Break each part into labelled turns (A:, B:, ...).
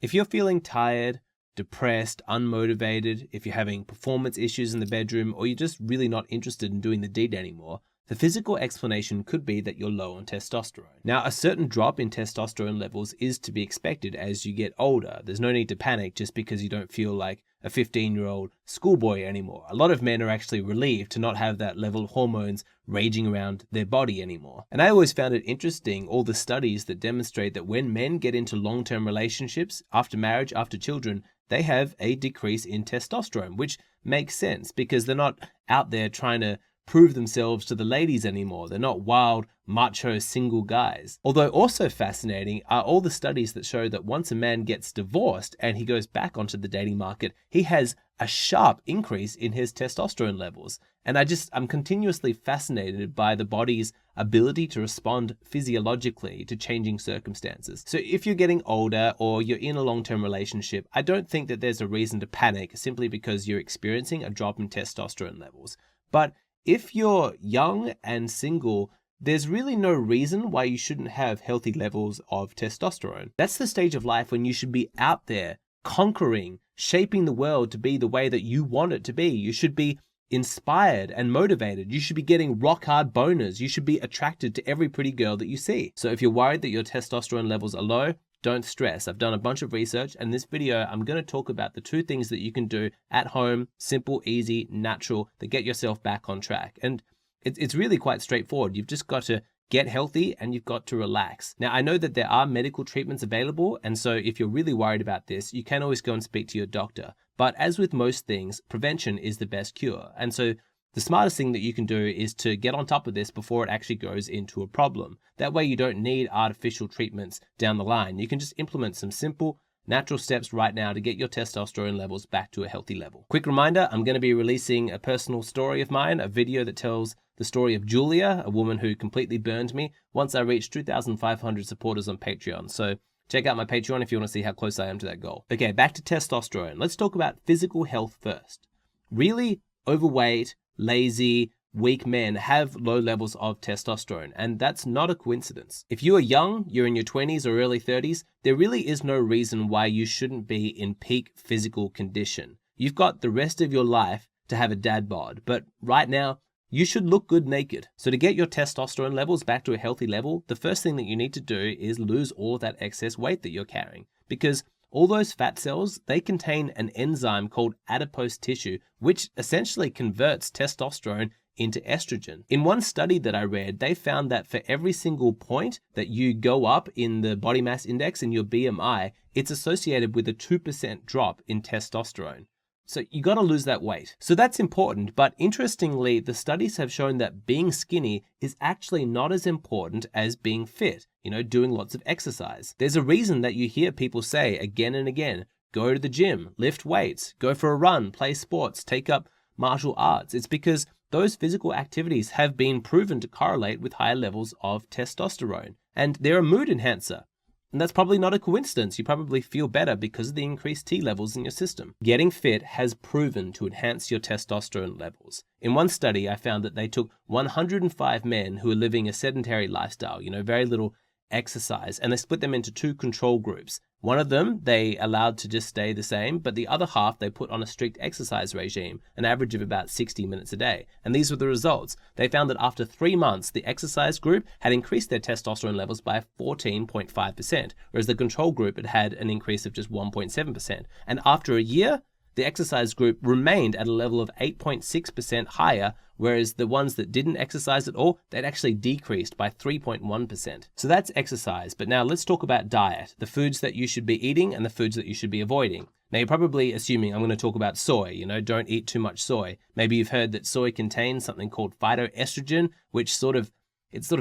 A: If you're feeling tired, depressed, unmotivated, if you're having performance issues in the bedroom, or you're just really not interested in doing the deed anymore, the physical explanation could be that you're low on testosterone. Now, a certain drop in testosterone levels is to be expected as you get older. There's no need to panic just because you don't feel like a 15-year-old schoolboy anymore. A lot of men are actually relieved to not have that level of hormones raging around their body anymore. And I always found it interesting, all the studies that demonstrate that when men get into long-term relationships, after marriage, after children, they have a decrease in testosterone, which makes sense because they're not out there trying to prove themselves to the ladies anymore. They're not wild, macho, single guys. Although also fascinating are all the studies that show that once a man gets divorced and he goes back onto the dating market, he has a sharp increase in his testosterone levels. And I'm continuously fascinated by the body's ability to respond physiologically to changing circumstances. So if you're getting older or you're in a long-term relationship, I don't think that there's a reason to panic simply because you're experiencing a drop in testosterone levels. But if you're young and single, there's really no reason why you shouldn't have healthy levels of testosterone. That's the stage of life when you should be out there, conquering, shaping the world to be the way that you want it to be. You should be inspired and motivated. You should be getting rock hard boners. You should be attracted to every pretty girl that you see. So if you're worried that your testosterone levels are low, don't stress. I've done a bunch of research, and in this video, I'm going to talk about the 2 things that you can do at home, simple, easy, natural, that get yourself back on track. And it's really quite straightforward. You've just got to get healthy and you've got to relax. Now, I know that there are medical treatments available, and so if you're really worried about this, you can always go and speak to your doctor. But as with most things, prevention is the best cure. And so the smartest thing that you can do is to get on top of this before it actually goes into a problem. That way you don't need artificial treatments down the line. You can just implement some simple, natural steps right now to get your testosterone levels back to a healthy level. Quick reminder, I'm going to be releasing a personal story of mine, a video that tells the story of Julia, a woman who completely burned me once I reached 2,500 supporters on Patreon. So check out my Patreon if you want to see how close I am to that goal. Okay, back to testosterone. Let's talk about physical health first. Really overweight, lazy, weak men have low levels of testosterone, and that's not a coincidence. If you are young, you're in your 20s or early 30s, there really is no reason why you shouldn't be in peak physical condition. You've got the rest of your life to have a dad bod, but right now, you should look good naked. So to get your testosterone levels back to a healthy level, the first thing that you need to do is lose all of that excess weight that you're carrying, because all those fat cells, they contain an enzyme called adipose tissue, which essentially converts testosterone into estrogen. In one study that I read, they found that for every single point that you go up in the body mass index in your BMI, it's associated with a 2% drop in testosterone. So you got to lose that weight. So that's important, but interestingly, the studies have shown that being skinny is actually not as important as being fit, doing lots of exercise. There's a reason that you hear people say again and again, go to the gym, lift weights, go for a run, play sports, take up martial arts. It's because those physical activities have been proven to correlate with higher levels of testosterone, and they're a mood enhancer. And that's probably not a coincidence. You probably feel better because of the increased T levels in your system. Getting fit has proven to enhance your testosterone levels. In one study, I found that they took 105 men who were living a sedentary lifestyle, very little exercise, and they split them into 2 control groups. One of them they allowed to just stay the same, but the other half they put on a strict exercise regime, an average of about 60 minutes a day. And these were the results. They found that after 3 months, the exercise group had increased their testosterone levels by 14.5%, whereas the control group had an increase of just 1.7%. And after a year, the exercise group remained at a level of 8.6% higher, whereas the ones that didn't exercise at all, they'd actually decreased by 3.1%. So that's exercise. But now let's talk about diet, the foods that you should be eating and the foods that you should be avoiding. Now you're probably assuming I'm going to talk about soy, don't eat too much soy. Maybe you've heard that soy contains something called phytoestrogen, which sort of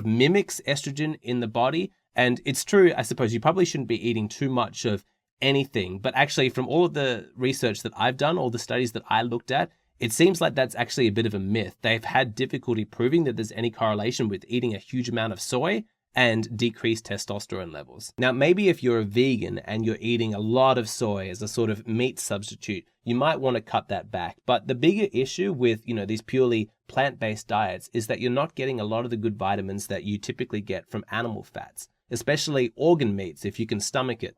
A: mimics estrogen in the body. And it's true, I suppose, you probably shouldn't be eating too much of anything, but actually from all of the research that I've done, all the studies that I looked at, it seems like that's actually a bit of a myth. They've had difficulty proving that there's any correlation with eating a huge amount of soy and decreased testosterone levels. Now, maybe if you're a vegan and you're eating a lot of soy as a sort of meat substitute, you might want to cut that back. But the bigger issue with, these purely plant-based diets is that you're not getting a lot of the good vitamins that you typically get from animal fats, especially organ meats if you can stomach it.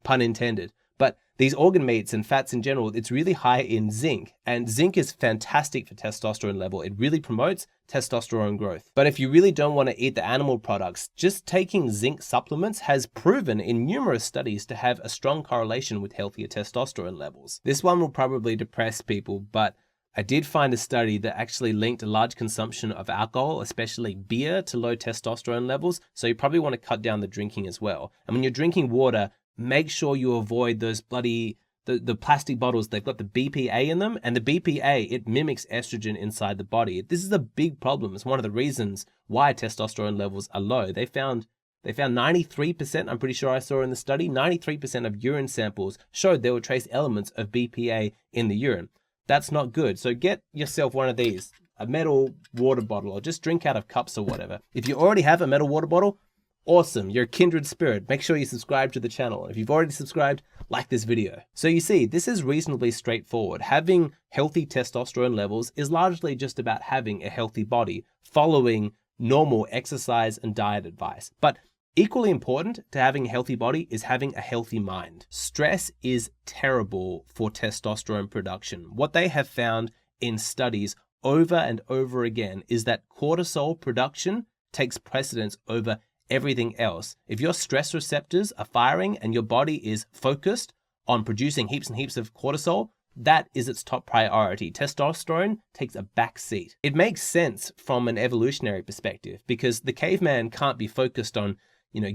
A: pun intended. But these organ meats and fats in general, it's really high in zinc, and zinc is fantastic for testosterone level. It really promotes testosterone growth. But if you really don't want to eat the animal products, just taking zinc supplements has proven in numerous studies to have a strong correlation with healthier testosterone levels. This one will probably depress people, but I did find a study that actually linked a large consumption of alcohol, especially beer, to low testosterone levels. So you probably want to cut down the drinking as well. And when you're drinking water, make sure you avoid those bloody, the plastic bottles. They've got the BPA in them, and the BPA, it mimics estrogen inside the body. This is a big problem. It's one of the reasons why testosterone levels are low. They found 93%, I'm pretty sure I saw in the study, 93% of urine samples showed there were trace elements of BPA in the urine. That's not good. So get yourself one of these, a metal water bottle, or just drink out of cups or whatever. If you already have a metal water bottle, awesome, you're a kindred spirit. Make sure you subscribe to the channel. If you've already subscribed, like this video. So you see, this is reasonably straightforward. Having healthy testosterone levels is largely just about having a healthy body, following normal exercise and diet advice. But equally important to having a healthy body is having a healthy mind. Stress is terrible for testosterone production. What they have found in studies over and over again is that cortisol production takes precedence over everything else. If your stress receptors are firing and your body is focused on producing heaps and heaps of cortisol, that is its top priority. Testosterone takes a back seat. It makes sense from an evolutionary perspective because the caveman can't be focused on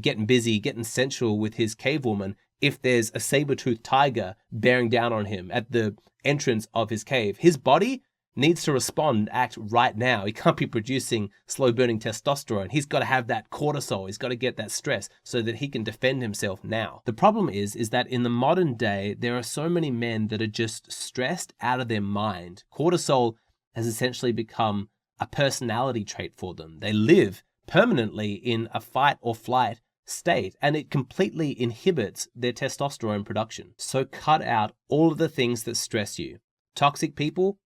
A: getting busy, getting sensual with his cave woman if there's a saber-toothed tiger bearing down on him at the entrance of his cave. His body needs to respond and act right now. He can't be producing slow-burning testosterone. He's got to have that cortisol. He's got to get that stress so that he can defend himself now. The problem is that in the modern day, there are so many men that are just stressed out of their mind. Cortisol has essentially become a personality trait for them. They live permanently in a fight or flight state, and it completely inhibits their testosterone production. So cut out all of the things that stress you. Toxic people,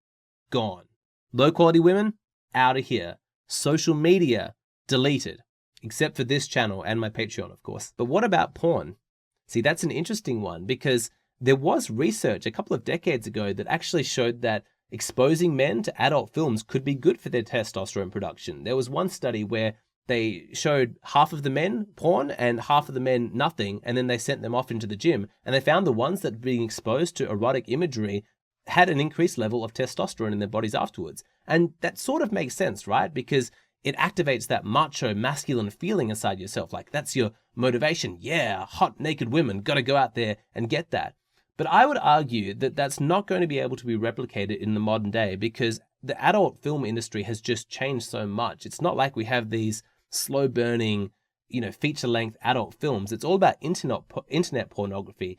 A: gone. Low quality women, out of here. Social media, deleted. Except for this channel and my Patreon, of course. But what about porn? See, that's an interesting one because there was research a couple of decades ago that actually showed that exposing men to adult films could be good for their testosterone production. There was one study where they showed half of the men porn and half of the men nothing, and then they sent them off into the gym, and they found the ones that were being exposed to erotic imagery had an increased level of testosterone in their bodies afterwards. And that sort of makes sense, right? Because it activates that macho, masculine feeling inside yourself. Like, that's your motivation. Yeah, hot, naked women, gotta go out there and get that. But I would argue that that's not going to be able to be replicated in the modern day because the adult film industry has just changed so much. It's not like we have these slow burning, feature-length adult films. It's all about internet pornography,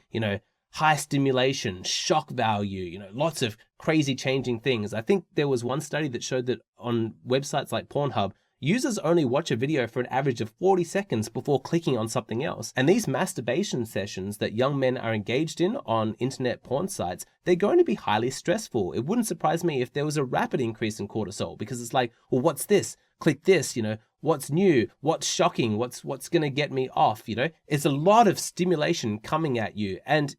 A: high stimulation, shock value, lots of crazy changing things. I think there was one study that showed that on websites like Pornhub, users only watch a video for an average of 40 seconds before clicking on something else. And these masturbation sessions that young men are engaged in on internet porn sites, they're going to be highly stressful. It wouldn't surprise me if there was a rapid increase in cortisol because it's like, well, what's this? Click this, what's new? What's shocking? What's going to get me off? It's a lot of stimulation coming at you. And,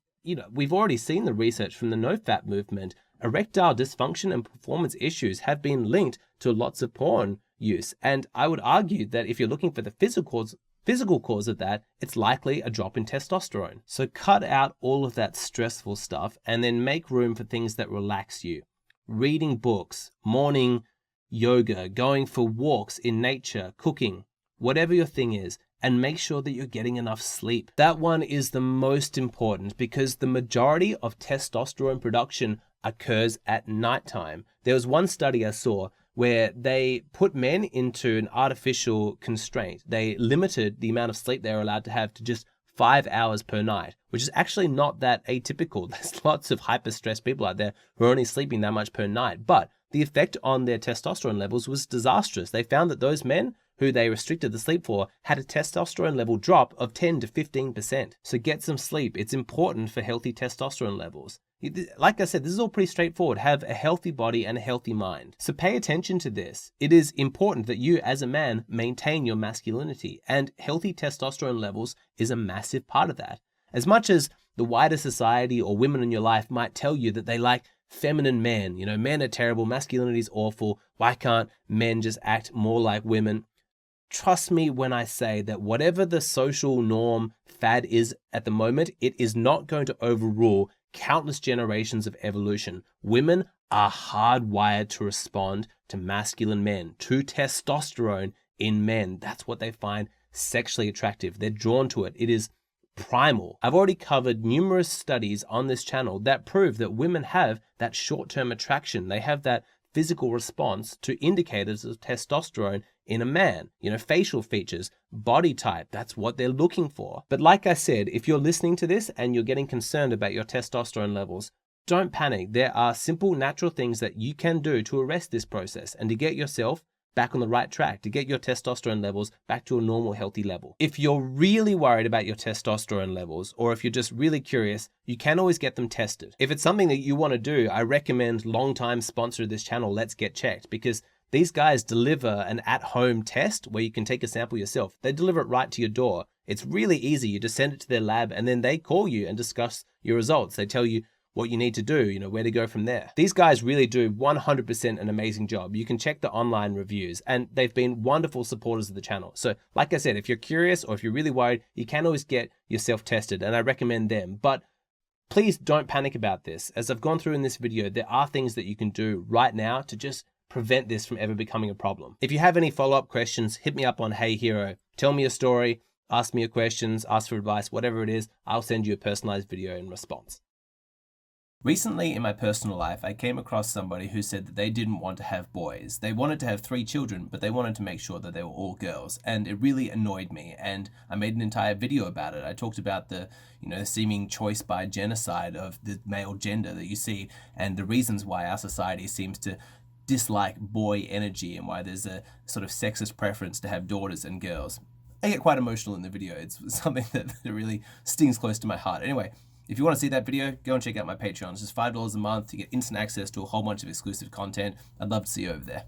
A: we've already seen the research from the no-fap movement. Erectile dysfunction and performance issues have been linked to lots of porn use. And I would argue that if you're looking for the physical cause of that, it's likely a drop in testosterone. So cut out all of that stressful stuff and then make room for things that relax you. Reading books, morning yoga, going for walks in nature, cooking, whatever your thing is, and make sure that you're getting enough sleep. That one is the most important because the majority of testosterone production occurs at nighttime. There was one study I saw where they put men into an artificial constraint. They limited the amount of sleep they were allowed to have to just 5 hours per night, which is actually not that atypical. There's lots of hyper-stressed people out there who are only sleeping that much per night, but the effect on their testosterone levels was disastrous. They found that those men who they restricted the sleep for had a testosterone level drop of 10 to 15%. So get some sleep. It's important for healthy testosterone levels. Like I said, this is all pretty straightforward. Have a healthy body and a healthy mind. So pay attention to this. It is important that you as a man maintain your masculinity, and healthy testosterone levels is a massive part of that. As much as the wider society or women in your life might tell you that they like feminine men, men are terrible, masculinity is awful, why can't men just act more like women? Trust me when I say that whatever the social norm fad is at the moment, it is not going to overrule countless generations of evolution. Women are hardwired to respond to masculine men, to testosterone in men. That's what they find sexually attractive. They're drawn to it. It is primal. I've already covered numerous studies on this channel that prove that women have that short-term attraction. They have that physical response to indicators of testosterone in a man. Facial features, body type, that's what they're looking for. But like I said, if you're listening to this and you're getting concerned about your testosterone levels, don't panic. There are simple, natural things that you can do to arrest this process and to get yourself back on the right track, to get your testosterone levels back to a normal, healthy level. If you're really worried about your testosterone levels, or if you're just really curious, you can always get them tested. If it's something that you want to do, I recommend longtime sponsor of this channel, Let's Get Checked, because these guys deliver an at-home test where you can take a sample yourself. They deliver it right to your door. It's really easy. You just send it to their lab and then they call you and discuss your results. They tell you what you need to do, where to go from there. These guys really do 100% an amazing job. You can check the online reviews and they've been wonderful supporters of the channel. So like I said, if you're curious or if you're really worried, you can always get yourself tested and I recommend them. But please don't panic about this. As I've gone through in this video, there are things that you can do right now to just prevent this from ever becoming a problem. If you have any follow-up questions, hit me up on Hey Hero. Tell me a story, ask me your questions, ask for advice, whatever it is, I'll send you a personalized video in response. Recently in my personal life, I came across somebody who said that they didn't want to have boys. They wanted to have 3 children, but they wanted to make sure that they were all girls. And it really annoyed me. And I made an entire video about it. I talked about the, seeming choice by genocide of the male gender that you see and the reasons why our society seems to dislike boy energy and why there's a sort of sexist preference to have daughters and girls. I get quite emotional in the video. It's something that really stings close to my heart. Anyway, if you want to see that video, go and check out my Patreon. It's just $5 a month to get instant access to a whole bunch of exclusive content. I'd love to see you over there.